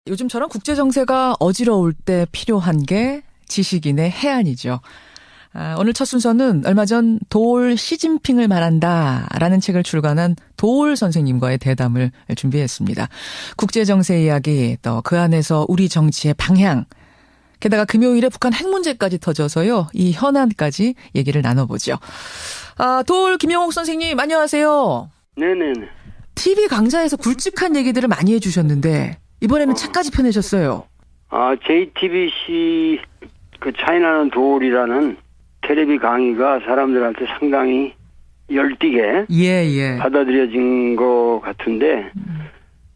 요즘처럼 국제정세가 어지러울 때 필요한 게 지식인의 해안이죠. 오늘 첫 순서는 얼마 전 도올 시진핑을 말한다라는 책을 출간한 도올 선생님과의 대담을 준비했습니다. 국제정세 이야기, 또 그 안에서 우리 정치의 방향, 게다가 금요일에 북한 핵 문제까지 터져서요. 이 현안까지 얘기를 나눠보죠. 도올 김영옥 선생님 안녕하세요. 네네네. TV 강좌에서 굵직한 얘기들을 많이 해주셨는데 이번에는 책까지 펴내셨어요. JTBC 그 차이나는 도올이라는 텔레비 강의가 사람들한테 상당히 열띠게 받아들여진 것 같은데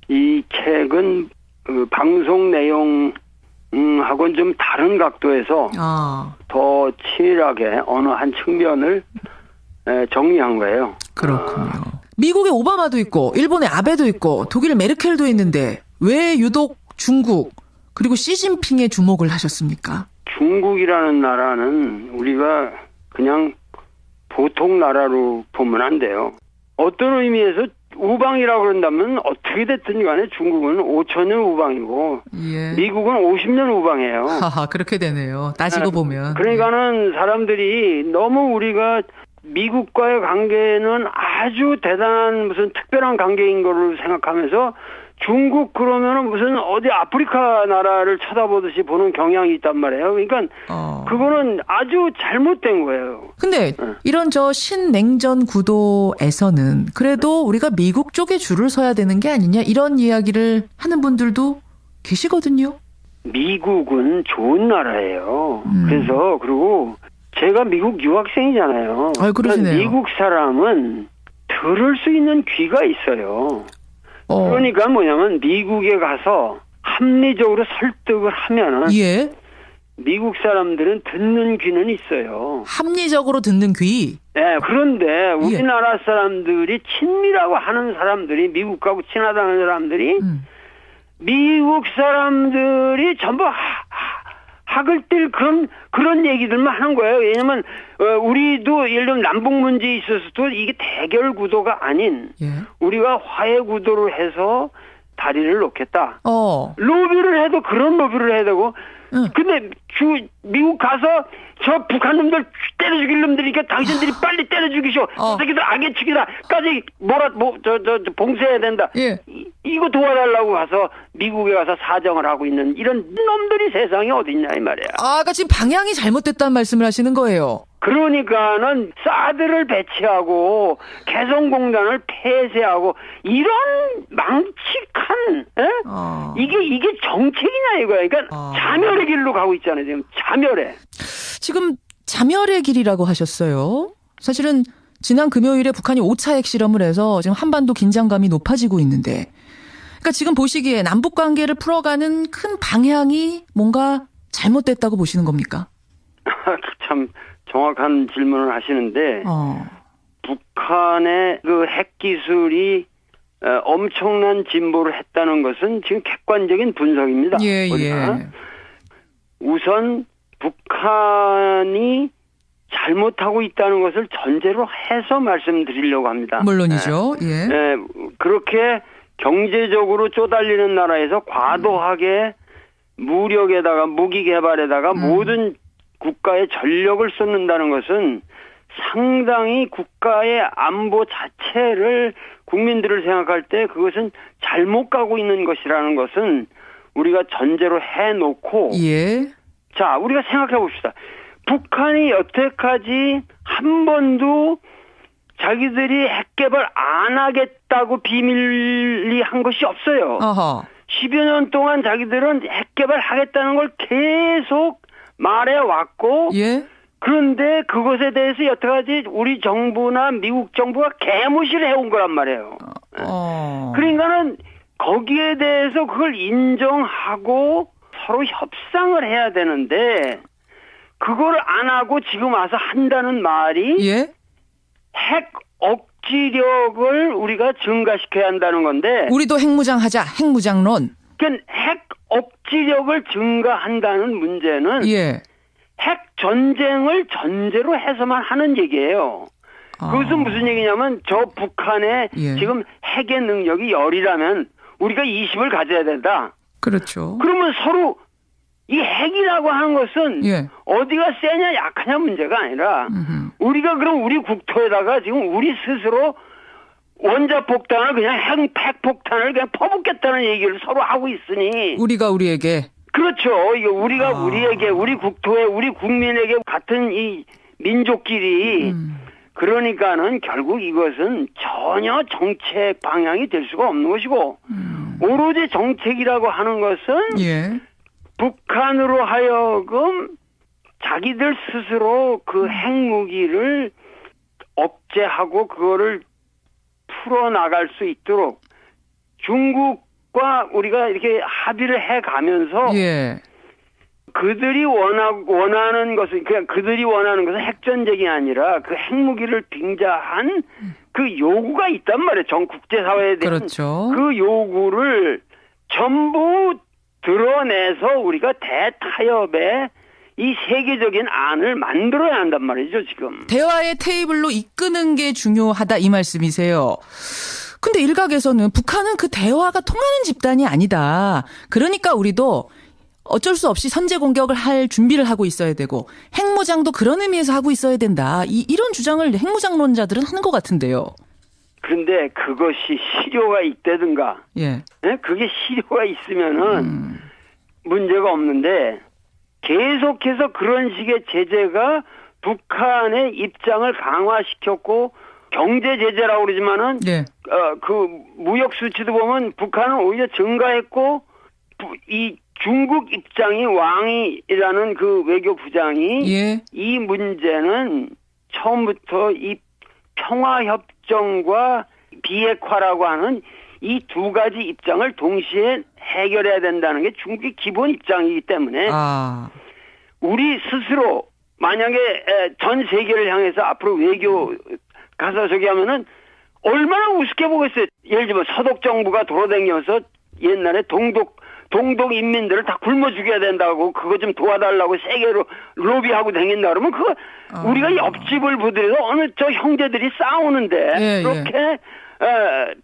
이 책은 그 방송 내용하고는 좀 다른 각도에서 더 치밀하게 어느 한 측면을 정리한 거예요. 그렇군요. 미국의 오바마도 있고 일본의 아베도 있고 독일 메르켈도 있는데 왜 유독 중국 그리고 시진핑에 주목을 하셨습니까? 중국이라는 나라는 우리가 그냥 보통 나라로 보면 안 돼요. 어떤 의미에서 우방이라고 그런다면 어떻게 됐든 간에 중국은 5,000년 우방이고 미국은 50년 우방이에요. 그렇게 되네요. 따지고 보면. 그러니까는 사람들이 너무 우리가 미국과의 관계는 아주 대단한 무슨 특별한 관계인 거를 생각하면서 중국 그러면은 무슨 어디 아프리카 나라를 쳐다보듯이 보는 경향이 있단 말이에요. 그러니까 그거는 아주 잘못된 거예요. 근데 이런 신냉전 구도에서는 그래도 우리가 미국 쪽에 줄을 서야 되는 게 아니냐 이런 이야기를 하는 분들도 계시거든요. 미국은 좋은 나라예요. 그리고 제가 미국 유학생이잖아요. 그러시네요. 미국 사람은 들을 수 있는 귀가 있어요. 그러니까 뭐냐면 미국에 가서 합리적으로 설득을 하면은 미국 사람들은 듣는 귀는 있어요. 합리적으로 듣는 귀? 네, 그런데 우리나라 사람들이 친미라고 하는 사람들이 미국하고 친하다는 사람들이 미국 사람들이 전부 학을 띨 그런 얘기들만 하는 거예요. 왜냐면 우리도 예를 들면 남북 문제에 있어서도 이게 대결 구도가 아닌 우리가 화해 구도로 해서 다리를 놓겠다. 로비를 해도 그런 로비를 해야 되고 근데 미국 가서 저 북한 놈들 때려 죽일 놈들이니까 당신들이 빨리 때려 죽이쇼. 저 새끼들 악의축이다까지 봉쇄해야 된다. 이거 도와달라고 가서 미국에 가서 사정을 하고 있는 이런 놈들이 세상에 어딨냐 이 말이야. 그러니까 지금 방향이 잘못됐다는 말씀을 하시는 거예요. 그러니까는 사드를 배치하고 개성공단을 폐쇄하고 이런 망측한 이게 정책이냐 이거야. 그러니까 자멸의 길로 가고 있잖아요. 지금 지금 자멸의 길이라고 하셨어요. 사실은 지난 금요일에 북한이 5차 핵실험을 해서 지금 한반도 긴장감이 높아지고 있는데 그러니까 지금 보시기에 남북관계를 풀어가는 큰 방향이 뭔가 잘못됐다고 보시는 겁니까? 참 정확한 질문을 하시는데 북한의 그 핵기술이 엄청난 진보를 했다는 것은 지금 객관적인 분석입니다. 우선 북한이 잘못하고 있다는 것을 전제로 해서 말씀드리려고 합니다. 물론이죠. 그렇게 경제적으로 쪼달리는 나라에서 과도하게 무력에다가 무기 개발에다가 모든 국가의 전력을 쏟는다는 것은 상당히 국가의 안보 자체를 국민들을 생각할 때 그것은 잘못 가고 있는 것이라는 것은 우리가 전제로 해놓고 자 우리가 생각해 봅시다. 북한이 여태까지 한 번도 자기들이 핵 개발 안 하겠다고 비밀리 한 것이 없어요. 10여 년 동안 자기들은 핵 개발 하겠다는 걸 계속 말해왔고 그런데 그것에 대해서 여태까지 우리 정부나 미국 정부가 개무시를 해온 거란 말이에요. 그러니까는 거기에 대해서 그걸 인정하고 서로 협상을 해야 되는데 그걸 안 하고 지금 와서 한다는 말이 핵 억지력을 우리가 증가시켜야 한다는 건데 우리도 핵무장하자. 핵무장론. 그러니까 핵 억지력을 증가한다는 문제는 핵 전쟁을 전제로 해서만 하는 얘기예요. 그것은 무슨 얘기냐면 저 북한의 지금 핵의 능력이 10이라면 우리가 20을 가져야 된다. 그렇죠. 그러면 서로 이 핵이라고 하는 것은 예. 어디가 세냐 약하냐 문제가 아니라 우리가 그럼 우리 국토에다가 지금 우리 스스로 원자폭탄을 그냥 핵폭탄을 그냥 퍼붓겠다는 얘기를 서로 하고 있으니 우리가 우리에게 그렇죠. 이거 우리가 우리에게 우리 국토에 우리 국민에게 같은 이 민족끼리 그러니까는 결국 이것은 전혀 정책 방향이 될 수가 없는 것이고 오로지 정책이라고 하는 것은 예. 북한으로 하여금 자기들 스스로 그 핵무기를 억제하고 그거를 풀어나갈 수 있도록 중국과 우리가 이렇게 합의를 해가면서 예. 그들이 원하는 것은 그냥 그들이 원하는 것은 핵전쟁이 아니라 그 핵무기를 빙자한 그 요구가 있단 말이에요. 전 국제사회에 대한 그렇죠. 그 요구를 전부 드러내서 우리가 대타협의 이 세계적인 안을 만들어야 한단 말이죠, 지금. 대화의 테이블로 이끄는 게 중요하다 이 말씀이세요. 근데 일각에서는 북한은 그 대화가 통하는 집단이 아니다. 그러니까 우리도 어쩔 수 없이 선제 공격을 할 준비를 하고 있어야 되고 핵무장도 그런 의미에서 하고 있어야 된다. 이런 주장을 핵무장론자들은 하는 것 같은데요. 그런데 그것이 실효가 있다든가. 예. 네? 그게 실효가 있으면은 문제가 없는데 계속해서 그런 식의 제재가 북한의 입장을 강화시켰고 경제 제재라고 그러지만은 예. 그 무역 수치도 보면 북한은 오히려 증가했고 이 중국 입장이 왕이라는 그 외교부장이 예. 이 문제는 처음부터 이 평화협정과 비핵화라고 하는 이 두 가지 입장을 동시에 해결해야 된다는 게 중국의 기본 입장이기 때문에 우리 스스로 만약에 전 세계를 향해서 앞으로 외교 가서 저기 하면은 얼마나 우습게 보겠어요. 예를 들면 서독 정부가 돌아다녀서 옛날에 동독 인민들을 다 굶어 죽여야 된다고 그거 좀 도와달라고 세계로 로비하고 다닌다 그러면 그거 우리가 옆집을 부들여서 어느 저 형제들이 싸우는데 그렇게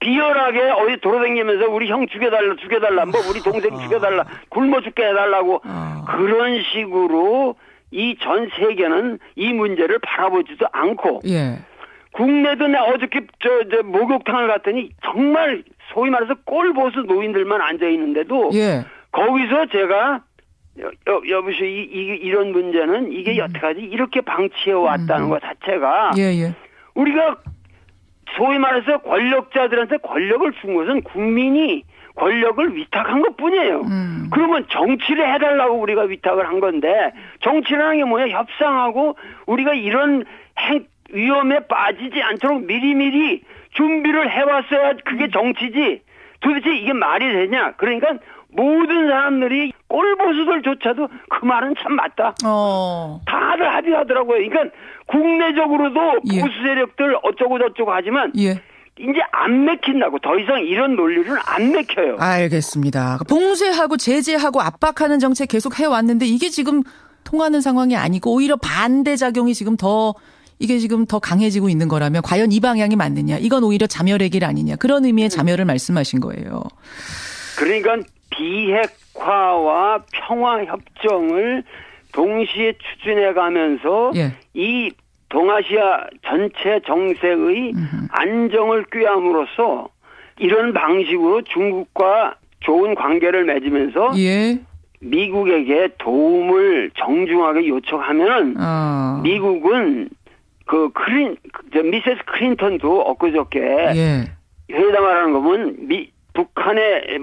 비열하게 어디 돌아다니면서 우리 형 죽여달라 뭐 우리 동생 죽여달라 굶어 죽게 해달라고 그런 식으로 이 전 세계는 이 문제를 바라보지도 않고 국내도 내 어저께 저 목욕탕을 갔더니 정말 소위 말해서 꼴보수 노인들만 앉아 있는데도 거기서 제가 여보시오 이런 문제는 이게 여태까지 이렇게 방치해 왔다는 것 자체가 우리가 소위 말해서 권력자들한테 권력을 준 것은 국민이 권력을 위탁한 것뿐이에요. 그러면 정치를 해달라고 우리가 위탁을 한 건데 정치라는 게 뭐냐 협상하고 우리가 이런 위험에 빠지지 않도록 미리미리 준비를 해왔어야 그게 정치지. 도대체 이게 말이 되냐. 그러니까 모든 사람들이 꼴보수들조차도 그 말은 참 맞다. 다들 합의하더라고요. 그러니까 국내적으로도 보수 세력들 어쩌고 저쩌고 하지만 이제 안 맥힌다고. 더 이상 이런 논리는 안 맥혀요. 알겠습니다. 봉쇄하고 제재하고 압박하는 정책 계속 해왔는데 이게 지금 통하는 상황이 아니고 오히려 반대작용이 지금 더 강해지고 있는 거라면 과연 이 방향이 맞느냐. 이건 오히려 자멸의 길 아니냐. 그런 의미의 자멸을 말씀하신 거예요. 그러니까 비핵화와 평화협정을 동시에 추진해 가면서 이 동아시아 전체 정세의 안정을 꾀함으로써 이런 방식으로 중국과 좋은 관계를 맺으면서 미국에게 도움을 정중하게 요청하면 미국은 미세스 클린턴도 엊그저께 회담을 하는 거면 북한의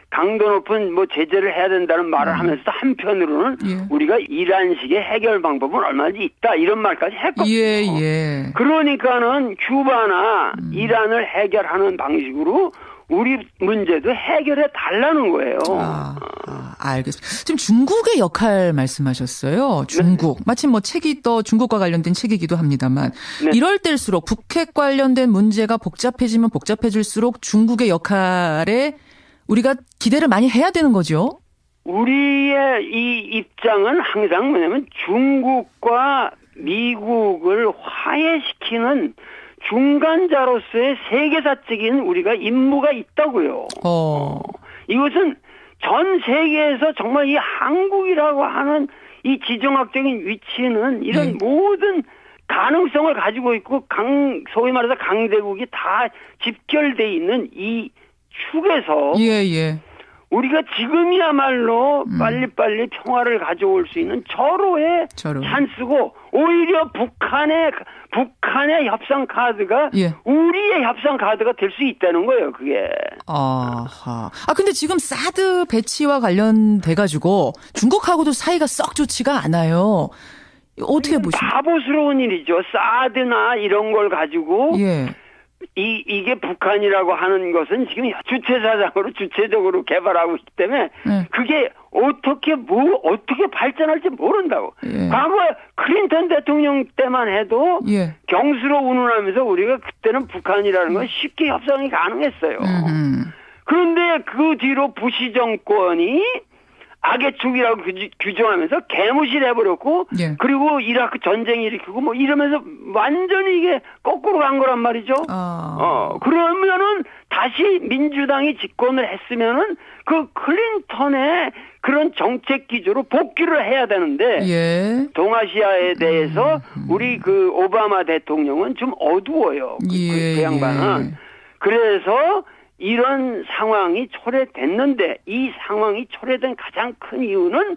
강도 높은 제재를 해야 된다는 말을 하면서도 한편으로는 우리가 이란식의 해결 방법은 얼마든지 있다 이런 말까지 했거든요. 그러니까는 큐바나 이란을 해결하는 방식으로 우리 문제도 해결해 달라는 거예요. 알겠습니다. 지금 중국의 역할 말씀하셨어요. 중국. 마침 책이 또 중국과 관련된 책이기도 합니다만 이럴 때일수록 북핵 관련된 문제가 복잡해지면 복잡해질수록 중국의 역할에 우리가 기대를 많이 해야 되는 거죠. 우리의 이 입장은 항상 뭐냐면 중국과 미국을 화해시키는 중간자로서의 세계사적인 우리가 임무가 있다고요. 이것은 전 세계에서 정말 이 한국이라고 하는 이 지정학적인 위치는 이런 모든 가능성을 가지고 있고 소위 말해서 강대국이 다 집결돼 있는 이 축에서 우리가 지금이야말로 빨리빨리 평화를 가져올 수 있는 절호의 찬스고 오히려 북한의 협상 카드가 우리의 협상 카드가 될 수 있다는 거예요. 그게. 아하. 근데 지금 사드 배치와 관련돼 가지고 중국하고도 사이가 썩 좋지가 않아요. 어떻게 보십니까? 바보스러운 일이죠. 사드나 이런 걸 가지고 이게 북한이라고 하는 것은 지금 주체사상으로 주체적으로 개발하고 있기 때문에 그게 어떻게 발전할지 모른다고. 과거에 클린턴 대통령 때만 해도 경수로 운운하면서 우리가 그때는 북한이라는 건 쉽게 협상이 가능했어요. 그런데 그 뒤로 부시 정권이 악의 축이라고 규정하면서 개무실해버렸고 그리고 이라크 전쟁 일으키고 뭐 이러면서 완전히 이게 거꾸로 간 거란 말이죠. 그러면은 다시 민주당이 집권을 했으면은 그 클린턴의 그런 정책 기조로 복귀를 해야 되는데 동아시아에 대해서 우리 그 오바마 대통령은 좀 어두워요. 그 양반은. 그래서 이런 상황이 초래됐는데 이 상황이 초래된 가장 큰 이유는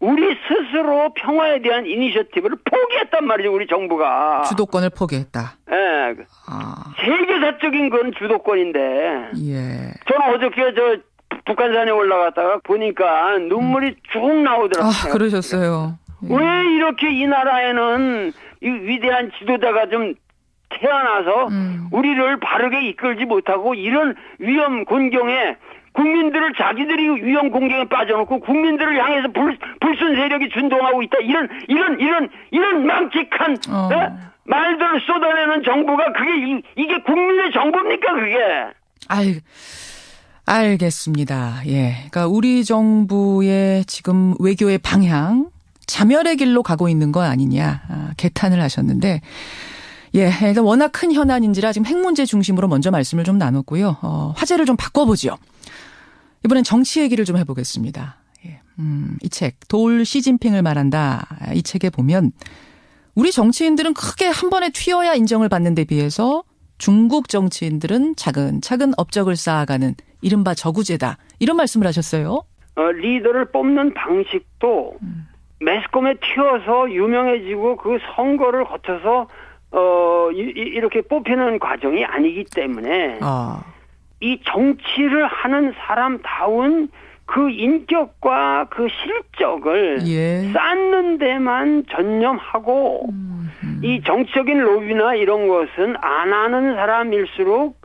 우리 스스로 평화에 대한 이니셔티브를 포기했단 말이죠. 우리 정부가. 주도권을 포기했다. 세계사적인 건 주도권인데. 저는 어저께 북한산에 올라갔다가 보니까 눈물이 쭉 나오더라고요. 그러셨어요. 왜 이렇게 이 나라에는 이 위대한 지도자가 좀 태어나서 우리를 바르게 이끌지 못하고 이런 위험 공경에 국민들을 자기들이 위험 공경에 빠져놓고 국민들을 향해서 불순 세력이 준동하고 있다. 이런 망측한 말들을 쏟아내는 정부가 이게 국민의 정부입니까 그게? 알겠습니다. 그러니까 우리 정부의 지금 외교의 방향 자멸의 길로 가고 있는 거 아니냐 개탄을 하셨는데. 일단 워낙 큰 현안인지라 지금 핵 문제 중심으로 먼저 말씀을 좀 나눴고요. 화제를 좀 바꿔보죠. 이번엔 정치 얘기를 좀 해보겠습니다. 이 책, 도올 시진핑을 말한다. 이 책에 보면 우리 정치인들은 크게 한 번에 튀어야 인정을 받는 데 비해서 중국 정치인들은 차근차근 업적을 쌓아가는 이른바 저구제다. 이런 말씀을 하셨어요. 리더를 뽑는 방식도 매스컴에 튀어서 유명해지고 그 선거를 거쳐서 이렇게 뽑히는 과정이 아니기 때문에 이 정치를 하는 사람다운 그 인격과 그 실적을 쌓는 데만 전념하고 이 정치적인 로비나 이런 것은 안 하는 사람일수록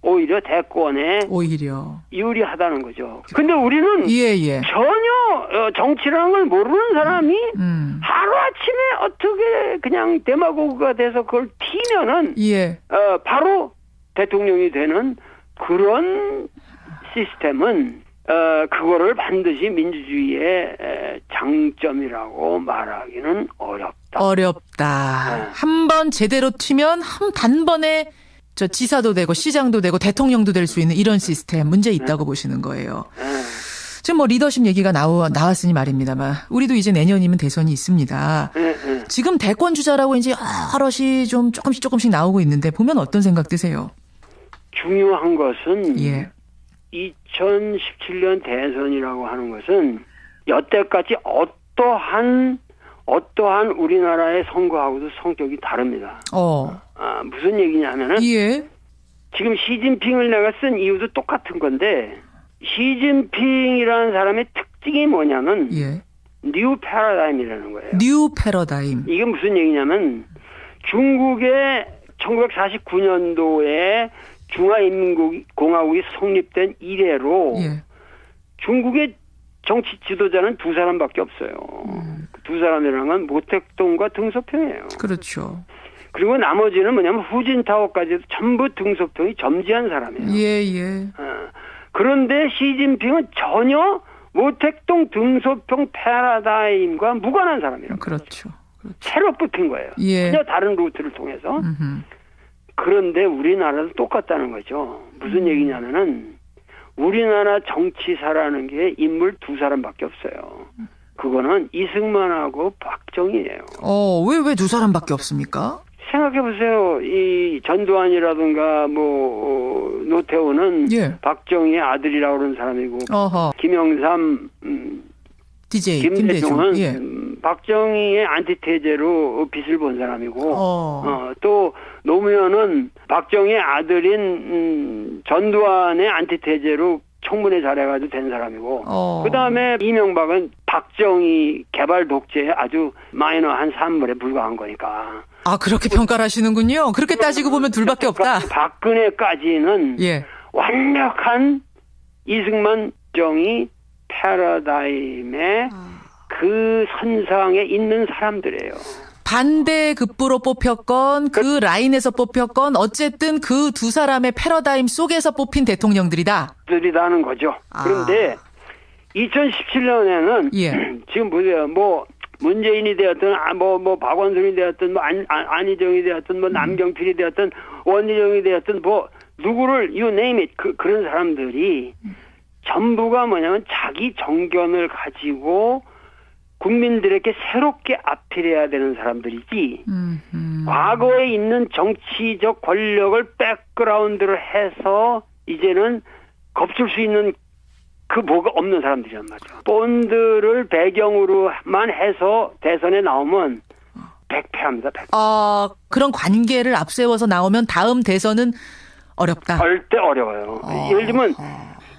오히려 대권에 유리하다는 거죠. 근데 우리는 전혀 정치라는 걸 모르는 사람이 하루아침에 어떻게 그냥 데마고그가 돼서 그걸 튀면은 바로 대통령이 되는 그런 시스템은 그거를 반드시 민주주의의 장점이라고 말하기는 어렵다. 한번 제대로 튀면 단번에 지사도 되고 시장도 되고 대통령도 될 수 있는 이런 시스템 문제 있다고 보시는 거예요. 지금 리더십 얘기가 나왔으니 말입니다만 우리도 이제 내년이면 대선이 있습니다. 지금 대권 주자라고 이제 여럿이 좀 조금씩 나오고 있는데 보면 어떤 생각 드세요? 중요한 것은 2017년 대선이라고 하는 것은 여태까지 어떠한 우리나라의 선거하고도 성격이 다릅니다. 무슨 얘기냐면은 지금 시진핑을 내가 쓴 이유도 똑같은 건데 시진핑이라는 사람의 특징이 뭐냐면 뉴 패러다임이라는 거예요. 뉴 패러다임. 이게 무슨 얘기냐면 중국의 1949년도에 중화인민공화국이 성립된 이래로 중국의 정치 지도자는 두 사람밖에 없어요. 두 사람이라는 건 모택동과 등소평이에요. 그렇죠. 그리고 나머지는 뭐냐면 후진타오까지도 전부 등소평이 점지한 사람이에요. 그런데 시진핑은 전혀 모택동 등소평 패러다임과 무관한 사람이라고. 그렇죠. 새로 뽑힌 거예요. 전혀 다른 루트를 통해서. 그런데 우리나라도 똑같다는 거죠. 무슨 얘기냐면은 우리나라 정치사라는 게 인물 두 사람밖에 없어요. 그거는 이승만하고 박정희예요. 왜 두 사람밖에 없습니까? 생각해보세요. 이 전두환이라든가 노태우는 예. 박정희의 아들이라고 그러는 사람이고 김영삼 DJ 김대중은 예. 박정희의 안티테제로 빛을 본 사람이고 또 노무현은 박정희의 아들인 전두환의 안티테제로 청문회 잘해가지고 된 사람이고 그 다음에 이명박은 박정희 개발 독재에 아주 마이너한 산물에 불과한 거니까. 그렇게 평가를 하시는군요. 그렇게 따지고 보면 둘밖에 없다. 박근혜까지는 예. 완벽한 이승만 정의 패러다임의 그 선상에 있는 사람들이에요. 반대 급부로 뽑혔건 그 라인에서 뽑혔건 어쨌든 그 두 사람의 패러다임 속에서 뽑힌 대통령들이다. 들이다는 거죠. 그런데 2017년에는 예. 지금 보세요. 문재인이 되었든 박원순이 되었든 안희정이 되었든 남경필이 되었든 원희정이 되었든 누구를 you name it 그런 사람들이 전부가 뭐냐면 자기 정견을 가지고 국민들에게 새롭게 아필해야 되는 사람들이지 과거에 있는 정치적 권력을 백그라운드로 해서 이제는 겁줄 수 있는 그 뭐가 없는 사람들이란 말이야. 본드를 배경으로만 해서 대선에 나오면 백패합니다. 백패. 그런 관계를 앞세워서 나오면 다음 대선은 어렵다. 절대 어려워요. 예를 들면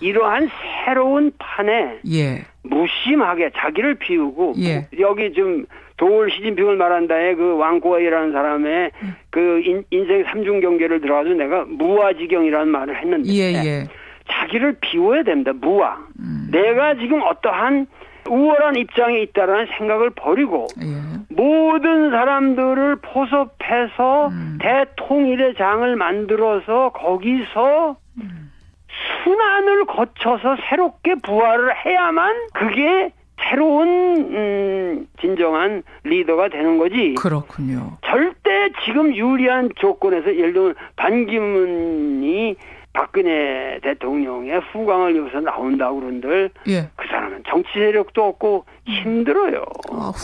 이러한 새로운 판에 예. 무심하게 자기를 비우고 예. 여기 좀 도올 시진핑을 말한다에 그 왕고이라는 사람의 그 인생 삼중 경계를 들어가지고 내가 무아지경이라는 말을 했는데 예. 자기를 비워야 됩니다. 무아. 내가 지금 어떠한 우월한 입장에 있다라는 생각을 버리고 모든 사람들을 포섭해서 대통일의 장을 만들어서 거기서 순환을 거쳐서 새롭게 부활을 해야만 그게 새로운 진정한 리더가 되는 거지. 그렇군요. 절대 지금 유리한 조건에서 예를 들면 반기문이 박근혜 대통령의 후광을 입어서 나온다고 그런들 예. 그 사람은 정치 세력도 없고 힘들어요.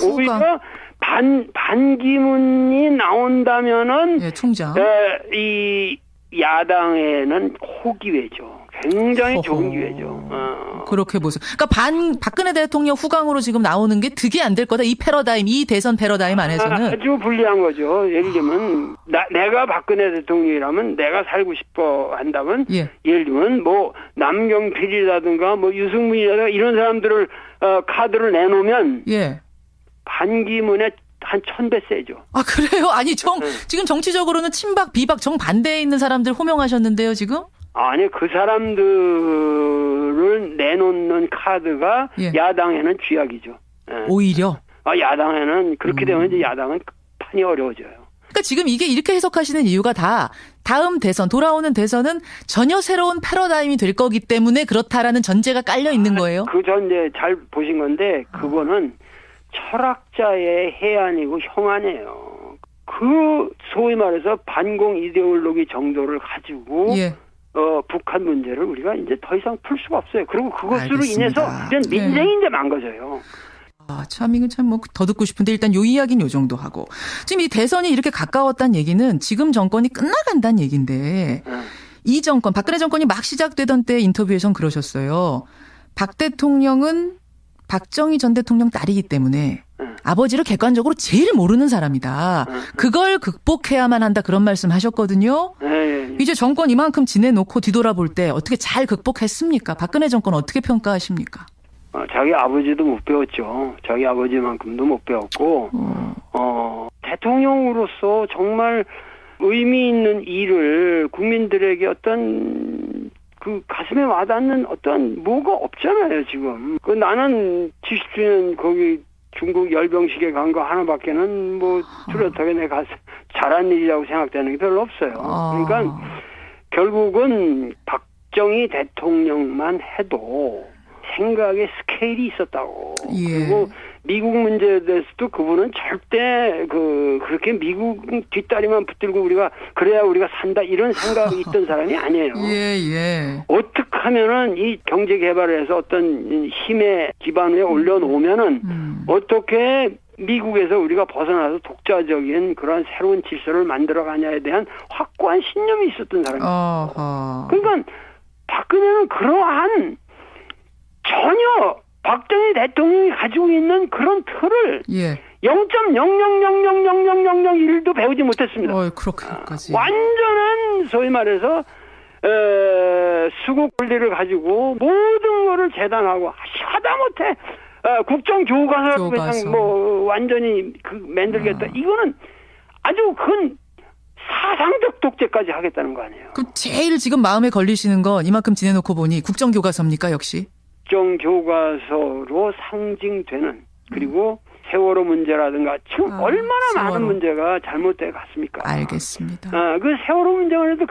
오히려 반기문이 나온다면은 총장. 이 야당에는 호기회죠. 굉장히 좋은 기회죠. 그렇게 보세요. 그러니까 박근혜 대통령 후광으로 지금 나오는 게 득이 안 될 거다. 이 패러다임, 이 대선 패러다임 안에서는. 아주 불리한 거죠. 예를 들면 내가 박근혜 대통령이라면 내가 살고 싶어 한다면 예를 들면 남경필이라든가 유승민이라든가 이런 사람들을 카드를 내놓으면 반기문의 한 1000배 세죠. 그래요? 아니 지금 정치적으로는 친박, 비박, 정반대에 있는 사람들 호명하셨는데요, 지금? 아니 그 사람들을 내놓는 카드가 야당에는 쥐약이죠. 오히려? 야당에는 그렇게 되면 이제 야당은 판이 어려워져요. 그러니까 지금 이게 이렇게 해석하시는 이유가 다 다음 대선, 돌아오는 대선은 전혀 새로운 패러다임이 될 거기 때문에 그렇다라는 전제가 깔려 있는 거예요? 그 전제 잘 보신 건데 그거는 철학자의 해안이고 형안이에요. 그 소위 말해서 반공 이데올로기 정도를 가지고 북한 문제를 우리가 이제 더 이상 풀 수가 없어요. 그리고 그것으로 인해서 이제 민생이 이제 망가져요. 참 이건 참 더 듣고 싶은데 일단 요 이야기는 요 정도 하고 지금 이 대선이 이렇게 가까웠다는 얘기는 지금 정권이 끝나간다는 얘기인데 이 정권 박근혜 정권이 막 시작되던 때 인터뷰에선 그러셨어요. 박 대통령은 박정희 전 대통령 딸이기 때문에 아버지를 객관적으로 제일 모르는 사람이다. 그걸 극복해야만 한다 그런 말씀 하셨거든요. 이제 정권 이만큼 지내놓고 뒤돌아볼 때 어떻게 잘 극복했습니까? 박근혜 정권 어떻게 평가하십니까? 자기 아버지도 못 배웠죠. 자기 아버지만큼도 못 배웠고 대통령으로서 정말 의미 있는 일을 국민들에게 어떤 그 가슴에 와닿는 어떤 뭐가 없잖아요 지금. 나는 70주년 거기 중국 열병식에 간 거 하나밖에는 뚜렷하게 내가 잘한 일이라고 생각되는 게 별로 없어요. 그러니까 결국은 박정희 대통령만 해도 생각의 스케일이 있었다고. 그리고 미국 문제에 대해서도 그분은 절대 그렇게 미국 뒷다리만 붙들고 우리가 그래야 우리가 산다 이런 생각이 있던 사람이 아니에요. 예. 어떻게 하면은 이 경제 개발을 해서 어떤 힘의 기반 위에 올려놓으면은 어떻게 미국에서 우리가 벗어나서 독자적인 그런 새로운 질서를 만들어가냐에 대한 확고한 신념이 있었던 사람이에요. 그러니까 박근혜는 그러한 전혀 박정희 대통령이 가지고 있는 그런 틀을 0.00000001도 배우지 못했습니다. 그렇게까지. 완전한 소위 말해서 수국 권리를 가지고 모든 거를 재단하고 하다못해 국정교과서를 그냥 완전히 만들겠다. 이거는 아주 큰 사상적 독재까지 하겠다는 거 아니에요. 그럼 제일 지금 마음에 걸리시는 건 이만큼 지내놓고 보니 국정교과서입니까 역시? 국정교과서로 상징되는 그리고 세월호 문제라든가 지금 얼마나 세월호. 많은 문제가 잘못돼 갔습니까? 알겠습니다. 그 세월호 문제가 해도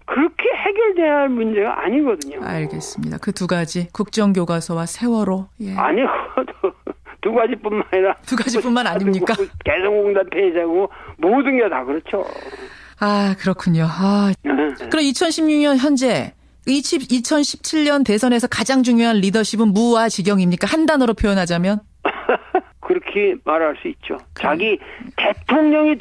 그렇게 해결돼야 할 문제가 아니거든요. 알겠습니다. 그 두 가지 국정교과서와 세월호. 아니요. 두 가지뿐만 아니라 두 가지뿐만 아닙니까? 개성공단 폐지하고 모든 게 다 그렇죠. 그렇군요. 그럼 2016년 현재 2017년 대선에서 가장 중요한 리더십은 무아지경입니까? 한 단어로 표현하자면? 그렇게 말할 수 있죠. 자기 대통령이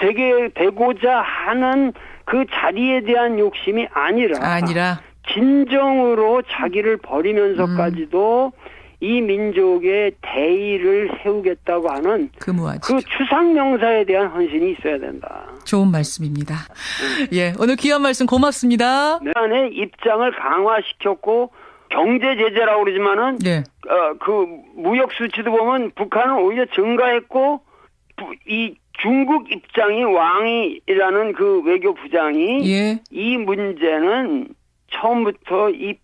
되고자 하는 그 자리에 대한 욕심이 아니라 진정으로 자기를 버리면서까지도 이 민족의 대의를 세우겠다고 하는 그 추상명사에 대한 헌신이 있어야 된다. 좋은 말씀입니다. 오늘 귀한 말씀 고맙습니다. 북한의 입장을 강화시켰고 경제 제재라고 그러지만은 그 무역 수치도 보면 북한은 오히려 증가했고 이 중국 입장이 왕이라는 그 외교부장이 이 문제는 처음부터 이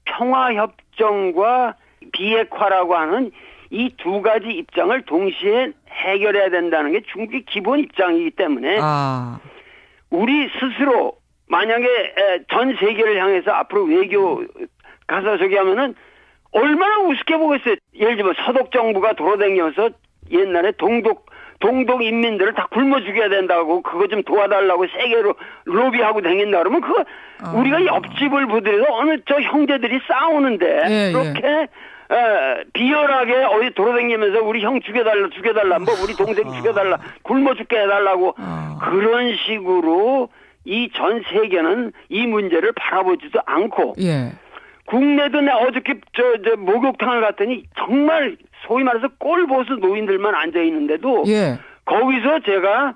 평화협정과 비핵화라고 하는 이 두 가지 입장을 동시에 해결해야 된다는 게 중국의 기본 입장이기 때문에 우리 스스로 만약에 전 세계를 향해서 앞으로 외교 가서 저기 하면은 얼마나 우습게 보겠어요. 예를 들면 서독 정부가 돌아다녀서 옛날에 동독 인민들을 다 굶어 죽여야 된다고 그거 좀 도와달라고 세계로 로비하고 다닌다 그러면 그거 우리가 옆집을 보더라도 어느 저 형제들이 싸우는데 그렇게 비열하게 어디 돌아다니면서 우리 형 죽여달라 뭐 우리 동생 죽여달라 굶어 죽게 해달라고 그런 식으로 이 전 세계는 이 문제를 바라보지도 않고 국내도 내 어저께 저 목욕탕을 갔더니 정말 소위 말해서 꼴보수 노인들만 앉아 있는데도 거기서 제가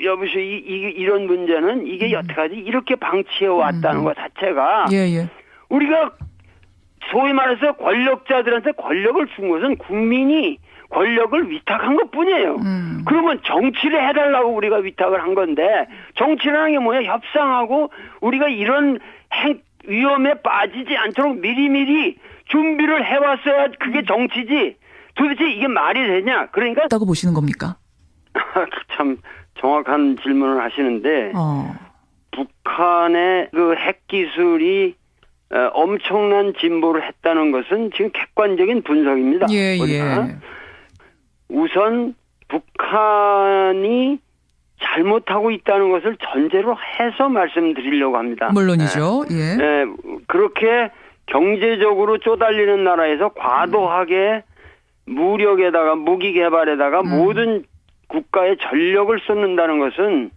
여보시오 이런 문제는 이게 여태까지 이렇게 방치해 왔다는 것 자체가 우리가 소위 말해서 권력자들한테 권력을 준 것은 국민이 권력을 위탁한 것뿐이에요. 그러면 정치를 해달라고 우리가 위탁을 한 건데 정치라는 게 뭐야? 협상하고 우리가 이런 위험에 빠지지 않도록 미리미리 준비를 해왔어야 그게 정치지. 도대체 이게 말이 되냐? 그러니까 다고 보시는 겁니까? 참 정확한 질문을 하시는데 북한의 그 핵기술이 엄청난 진보를 했다는 것은 지금 객관적인 분석입니다. 우선 북한이 잘못하고 있다는 것을 전제로 해서 말씀드리려고 합니다. 물론이죠. 그렇게 경제적으로 쪼달리는 나라에서 과도하게 무력에다가 무기 개발에다가 모든 국가의 전력을 쏟는다는 것은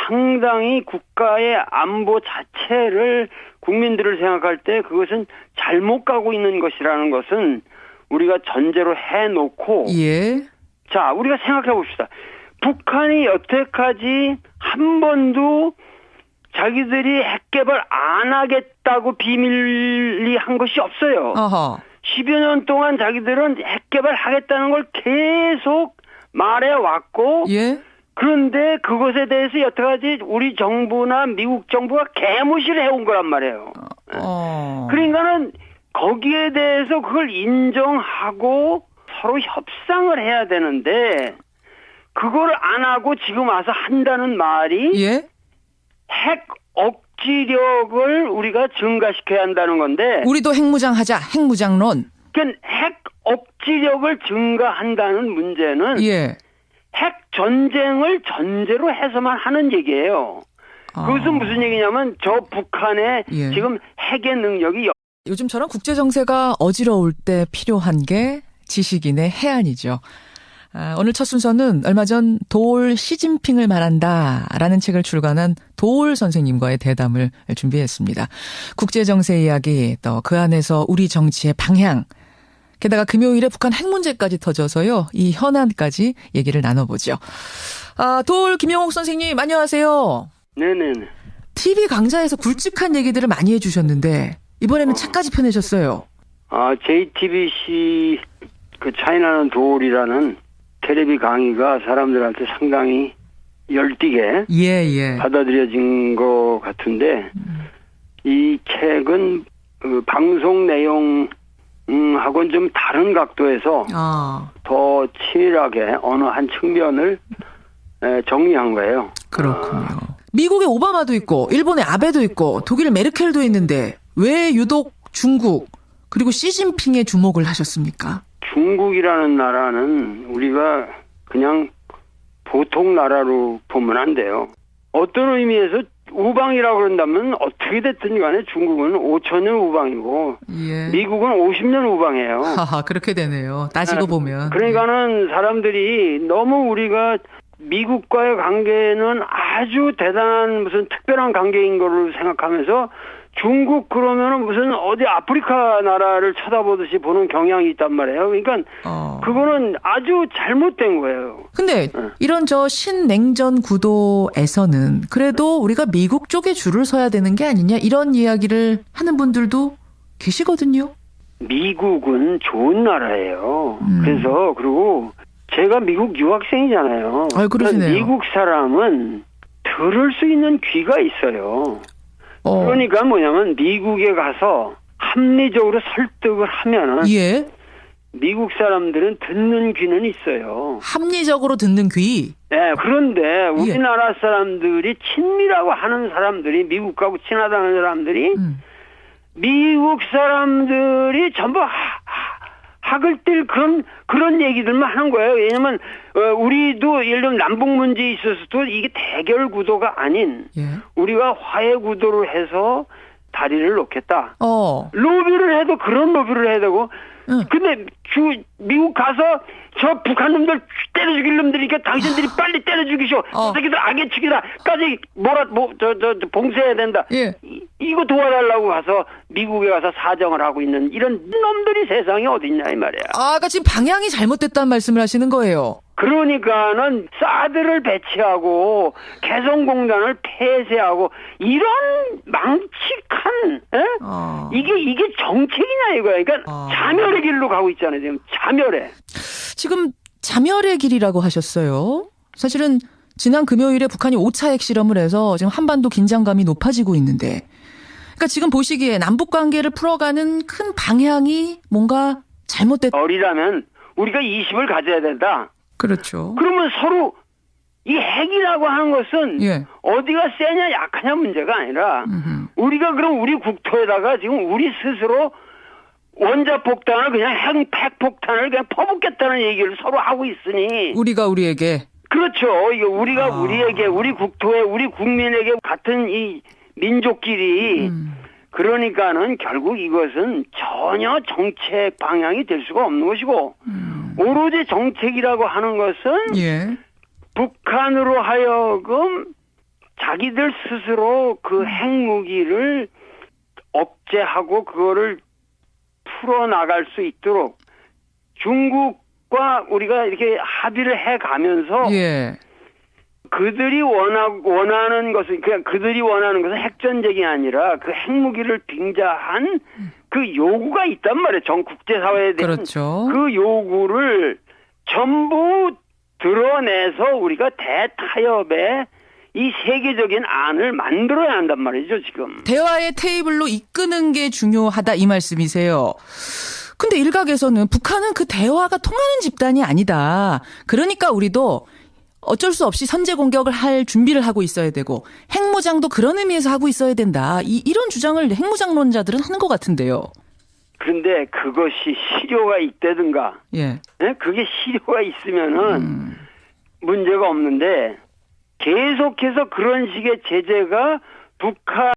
상당히 국가의 안보 자체를 국민들을 생각할 때 그것은 잘못 가고 있는 것이라는 것은 우리가 전제로 해놓고 자 우리가 생각해 봅시다. 북한이 여태까지 한 번도 자기들이 핵개발 안 하겠다고 비밀리 한 것이 없어요. 10여 년 동안 자기들은 핵개발 하겠다는 걸 계속 말해왔고 그런데 그것에 대해서 여태까지 우리 정부나 미국 정부가 개무시를 해온 거란 말이에요. 그러니까는 거기에 대해서 그걸 인정하고 서로 협상을 해야 되는데 그걸 안 하고 지금 와서 한다는 말이 핵 억지력을 우리가 증가시켜야 한다는 건데 우리도 핵무장하자. 핵무장론. 그러니까 핵 억지력을 증가한다는 문제는 예. 핵 전쟁을 전제로 해서만 하는 얘기예요. 그것은 무슨 얘기냐면 저 북한의 예. 지금 핵의 능력이 요즘처럼 국제 정세가 어지러울 때 필요한 게 지식인의 해안이죠. 오늘 첫 순서는 얼마 전 도올 시진핑을 말한다라는 책을 출간한 도올 선생님과의 대담을 준비했습니다. 국제 정세 이야기, 또 그 안에서 우리 정치의 방향, 게다가 금요일에 북한 핵 문제까지 터져서요. 이 현안까지 얘기를 나눠보죠. 도올 김영옥 선생님 안녕하세요. 네네네. TV 강좌에서 굵직한 얘기들을 많이 해주셨는데 이번에는 책까지 펴내셨어요. JTBC 그 차이나는 도올이라는 텔레비 강의가 사람들한테 상당히 열띠게 예. 받아들여진 것 같은데 이 책은 그 방송 내용하고는 좀 다른 각도에서 더 치밀하게 어느 한 측면을 정리한 거예요. 그렇군요. 미국의 오바마도 있고 일본의 아베도 있고 독일 메르켈도 있는데 왜 유독 중국 그리고 시진핑에 주목을 하셨습니까? 중국이라는 나라는 우리가 그냥 보통 나라로 보면 안 돼요. 어떤 의미에서 우방이라고 그런다면 어떻게 됐든 간에 중국은 5,000년 우방이고 예. 미국은 50년 우방이에요. 그렇게 되네요. 따지고 보면. 그러니까는 사람들이 너무 우리가 미국과의 관계는 아주 대단한 무슨 특별한 관계인 거로 생각하면서 중국 그러면은 무슨 어디 아프리카 나라를 쳐다보듯이 보는 경향이 있단 말이에요. 그러니까 그거는 아주 잘못된 거예요. 근데 이런 저 신냉전 구도에서는 그래도 우리가 미국 쪽에 줄을 서야 되는 게 아니냐 이런 이야기를 하는 분들도 계시거든요. 미국은 좋은 나라예요. 그래서 그리고 제가 미국 유학생이잖아요. 그러시네요. 미국 사람은 들을 수 있는 귀가 있어요. 그러니까 뭐냐면 미국에 가서 합리적으로 설득을 하면은 예. 미국 사람들은 듣는 귀는 있어요. 합리적으로 듣는 귀. 네, 그런데 우리나라 사람들이 친미라고 하는 사람들이 미국하고 친하다는 사람들이 미국 사람들이 전부 학을 띨 그런 얘기들만 하는 거예요. 왜냐면 우리도 예를 들면 남북 문제에 있어서도 이게 대결 구도가 아닌 우리가 화해 구도를 해서 다리를 놓겠다. 로비를 해도 그런 로비를 해야 되고 근데 미국 가서 저 북한 놈들 때려 죽일 놈들이니까 당신들이 빨리 때려 죽이쇼. 저 새끼들 악의 축이다까지 봉쇄해야 된다. 예. 이거 도와달라고 가서 미국에 가서 사정을 하고 있는 이런 놈들이 세상에 어디 있냐 이 말이야. 그러니까 지금 방향이 잘못됐다는 말씀을 하시는 거예요. 그러니까는 사드를 배치하고 개성공단을 폐쇄하고 이런 망측한 이게 정책이냐 이거야. 그러니까 자멸의 길로 가고 있잖아요. 지금 지금 자멸의 길이라고 하셨어요. 사실은 지난 금요일에 북한이 5차 핵실험을 해서 지금 한반도 긴장감이 높아지고 있는데 그러니까 지금 보시기에 남북 관계를 풀어가는 큰 방향이 뭔가 잘못됐다. 어리라면 우리가 20을 가져야 된다. 그렇죠. 그러면 서로 이 핵이라고 하는 것은 어디가 세냐 약하냐 문제가 아니라 우리가 그럼 우리 국토에다가 지금 우리 스스로 원자폭탄을 그냥 핵폭탄을 그냥 퍼붓겠다는 얘기를 서로 하고 있으니 우리가 우리에게 그렇죠. 이거 우리가 우리에게 우리 국토에 우리 국민에게 같은 이 민족끼리 그러니까는 결국 이것은 전혀 정책 방향이 될 수가 없는 것이고 오로지 정책이라고 하는 것은 북한으로 하여금 자기들 스스로 그 핵무기를 억제하고 그거를 풀어나갈 수 있도록 중국과 우리가 이렇게 합의를 해가면서 그들이 원하는 것은 그냥 그들이 원하는 것은 핵전쟁이 아니라 그 핵무기를 빙자한 그 요구가 있단 말이에요. 전 국제사회에 대한 그 요구를 전부 드러내서 우리가 대타협의 이 세계적인 안을 만들어야 한단 말이죠, 지금. 대화의 테이블로 이끄는 게 중요하다 이 말씀이세요. 근데 일각에서는 북한은 그 대화가 통하는 집단이 아니다. 그러니까 우리도 어쩔 수 없이 선제 공격을 할 준비를 하고 있어야 되고 핵무장도 그런 의미에서 하고 있어야 된다. 이런 주장을 핵무장론자들은 하는 것 같은데요. 그런데 그것이 실효가 있다든가, 예. 예? 그게 실효가 있으면은 문제가 없는데 계속해서 그런 식의 제재가 북한